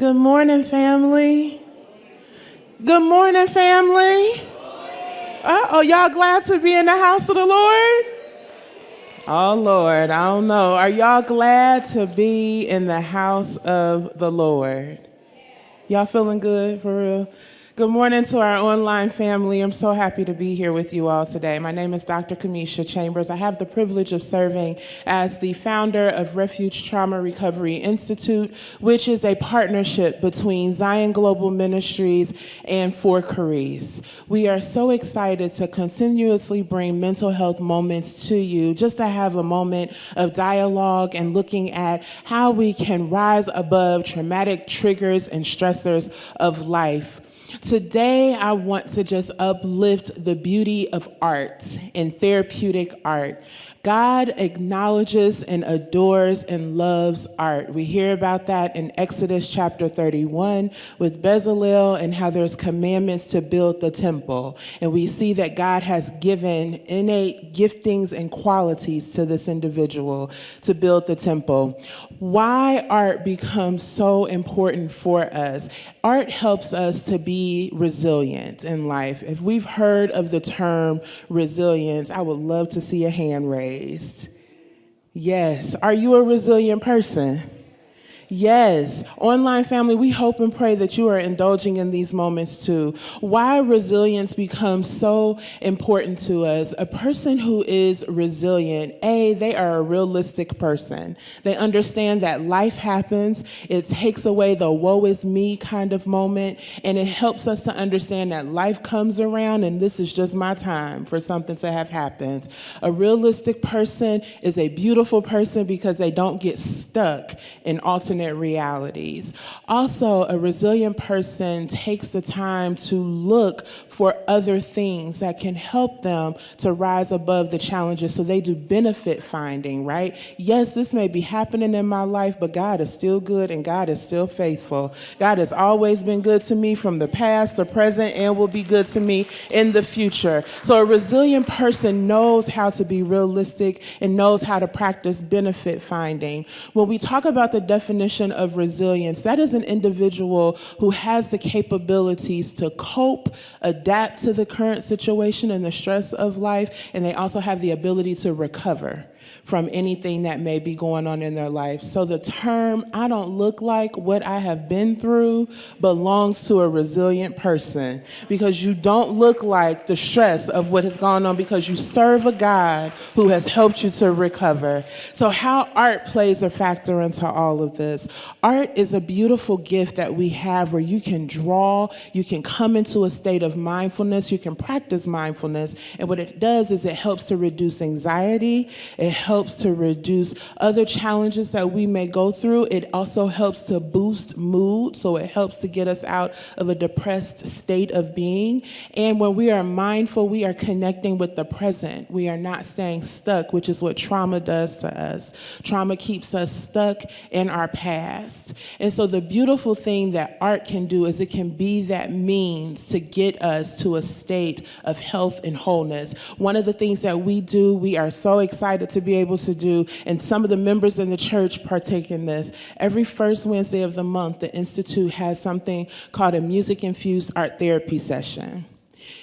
Good morning, family. Good morning, family. Y'all glad to be in the house of the Lord? Oh, Lord, I don't know. Are y'all glad to be in the house of the Lord? Y'all feeling good for real? Good morning to our online family. I'm so happy to be here with you all today. My name is Dr. Kamisha Chambers. I have the privilege of serving as the founder of Refuge Trauma Recovery Institute, which is a partnership between Zion Global Ministries and For Caris. We are so excited to continuously bring mental health moments to you, just to have a moment of dialogue and looking at how we can rise above traumatic triggers and stressors of life. Today, I want to just uplift the beauty of art and therapeutic art. God acknowledges and adores and loves art. We hear about that in Exodus chapter 31 with Bezalel and how there's commandments to build the temple. And we see that God has given innate giftings and qualities to this individual to build the temple. Why art becomes so important for us? Art helps us to be resilient in life. If we've heard of the term resilience, I would love to see a hand raised. Yes. Are you a resilient person? Yes. Online family, we hope and pray that you are indulging in these moments too. Why resilience becomes so important to us. A person who is resilient, they are a realistic person. They understand that life happens. It takes away the woe is me kind of moment, and it helps us to understand that life comes around and this is just my time for something to have happened. A realistic person is a beautiful person because they don't get stuck in alternate realities. Also, a resilient person takes the time to look for other things that can help them to rise above the challenges, so they do benefit finding, right? Yes, this may be happening in my life, but God is still good and God is still faithful. God has always been good to me from the past, the present, and will be good to me in the future. So a resilient person knows how to be realistic and knows how to practice benefit finding. When we talk about the definition of resilience, that is an individual who has the capabilities to cope, adapt to the current situation and the stress of life, and they also have the ability to recover from anything that may be going on in their life. So the term, I don't look like what I have been through, belongs to a resilient person, because you don't look like the stress of what has gone on because you serve a God who has helped you to recover. So how art plays a factor into all of this. Art is a beautiful gift that we have where you can draw, you can come into a state of mindfulness, you can practice mindfulness, and what it does is it helps to reduce anxiety, it helps to reduce other challenges that we may go through. It also helps to boost mood, so it helps to get us out of a depressed state of being. And when we are mindful, we are connecting with the present. We are not staying stuck, which is what trauma does to us. Trauma keeps us stuck in our past. And so the beautiful thing that art can do is it can be that means to get us to a state of health and wholeness. One of the things that we do, we are so excited to be able to do, and some of the members in the church partake in this. Every first Wednesday of the month, the Institute has something called a music-infused art therapy session.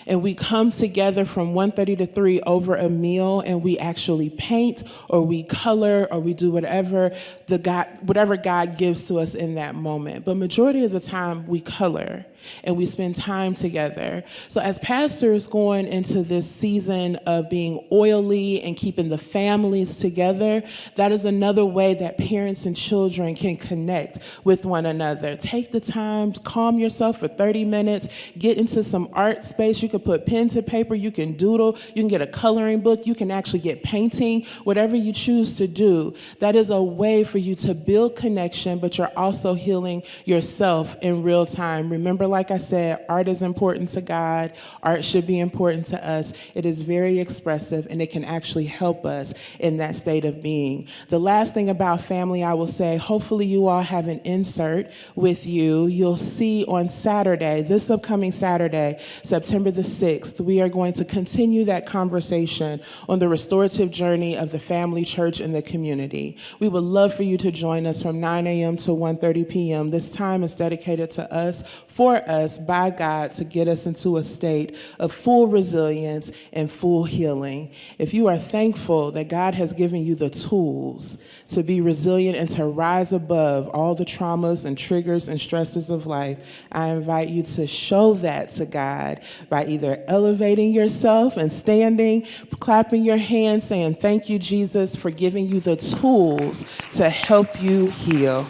And we come together from 1:30 to 3 over a meal, and we actually paint or we color or we do whatever God gives to us in that moment. But majority of the time we color and we spend time together. So as pastors going into this season of being oily and keeping the families together, that is another way that parents and children can connect with one another. Take the time to calm yourself for 30 minutes, get into some art space. You can put pen to paper, you can doodle, you can get a coloring book, you can actually get painting, whatever you choose to do. That is a way for you to build connection, but you're also healing yourself in real time. Remember, like I said, art is important to God. Art should be important to us. It is very expressive, and it can actually help us in that state of being. The last thing about family, I will say, hopefully you all have an insert with you. You'll see on Saturday, this upcoming Saturday, September December the 6th, we are going to continue that conversation on the restorative journey of the family, church, and the community. We would love for you to join us from 9 a.m. to 1:30 p.m. This time is dedicated to us, for us, by God, to get us into a state of full resilience and full healing. If you are thankful that God has given you the tools to be resilient and to rise above all the traumas and triggers and stresses of life, I invite you to show that to God by either elevating yourself and standing, clapping your hands, saying, "Thank you, Jesus, for giving you the tools to help you heal."